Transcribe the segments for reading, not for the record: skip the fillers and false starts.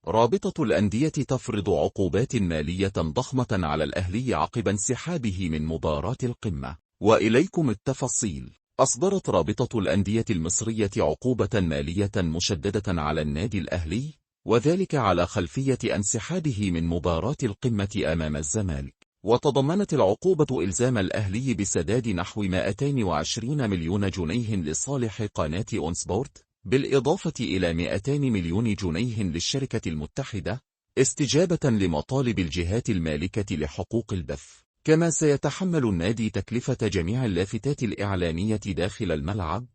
رابطة الأندية تفرض عقوبات مالية ضخمة على الأهلي عقب انسحابه من مباراة القمة. وإليكم التفاصيل. أصدرت رابطة الأندية المصرية عقوبة مالية مشددة على النادي الأهلي، وذلك على خلفية انسحابه من مباراة القمة أمام الزمالك. وتضمنت العقوبة إلزام الأهلي بسداد نحو 220 مليون جنيه لصالح قناة أون سبورت، بالإضافة إلى 200 مليون جنيه للشركة المتحدة، استجابة لمطالب الجهات المالكة لحقوق البث. كما سيتحمل النادي تكلفة جميع اللافتات الإعلانية داخل الملعب،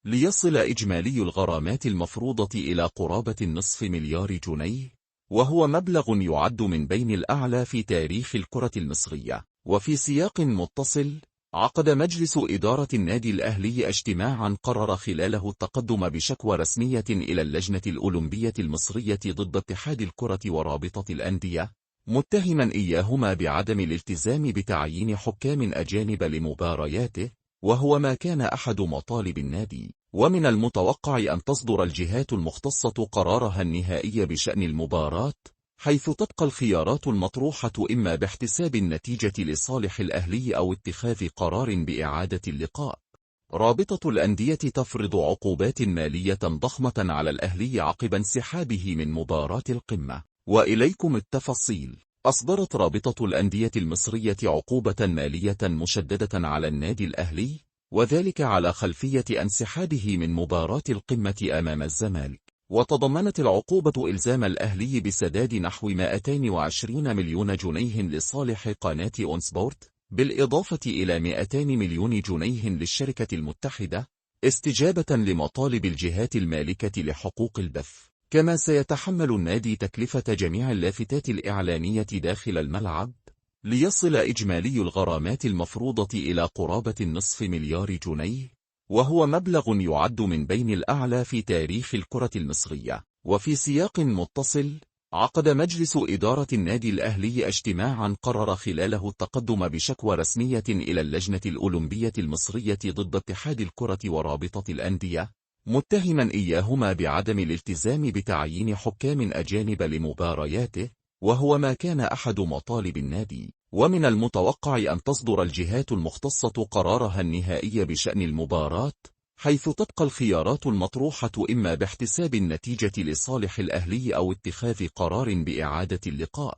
ليصل إجمالي الغرامات المفروضة إلى قرابة نصف مليار جنيه، وهو مبلغ يعد من بين الأعلى في تاريخ الكرة المصرية. وفي سياق متصل، عقد مجلس إدارة النادي الأهلي اجتماعا قرر خلاله التقدم بشكوى رسمية إلى اللجنة الأولمبية المصرية ضد اتحاد الكرة ورابطة الأندية، متهما إياهما بعدم الالتزام بتعيين حكام أجانب لمبارياته، وهو ما كان أحد مطالب النادي. ومن المتوقع أن تصدر الجهات المختصة قرارها النهائي بشأن المباراة، حيث تبقى الخيارات المطروحة إما باحتساب النتيجة لصالح الأهلي أو اتخاذ قرار بإعادة اللقاء. رابطة الأندية تفرض عقوبات مالية ضخمة على الأهلي عقب انسحابه من مباراة القمة. وإليكم التفاصيل. أصدرت رابطة الأندية المصرية عقوبة مالية مشددة على النادي الأهلي، وذلك على خلفية انسحابه من مباراة القمة أمام الزمالك. وتضمنت العقوبة إلزام الأهلي بسداد نحو 220 مليون جنيه لصالح قناة أون سبورت، بالإضافة إلى 200 مليون جنيه للشركة المتحدة، استجابة لمطالب الجهات المالكة لحقوق البث. كما سيتحمل النادي تكلفة جميع اللافتات الإعلانية داخل الملعب، ليصل إجمالي الغرامات المفروضة إلى قرابة نصف مليار جنيه، وهو مبلغ يعد من بين الأعلى في تاريخ الكرة المصرية. وفي سياق متصل، عقد مجلس إدارة النادي الأهلي اجتماعا قرر خلاله التقدم بشكوى رسمية إلى اللجنة الأولمبية المصرية ضد اتحاد الكرة ورابطة الأندية، متهما إياهما بعدم الالتزام بتعيين حكام أجانب لمبارياته، وهو ما كان أحد مطالب النادي. ومن المتوقع أن تصدر الجهات المختصة قرارها النهائي بشأن المباراة، حيث تبقى الخيارات المطروحة إما باحتساب النتيجة لصالح الأهلي أو اتخاذ قرار بإعادة اللقاء.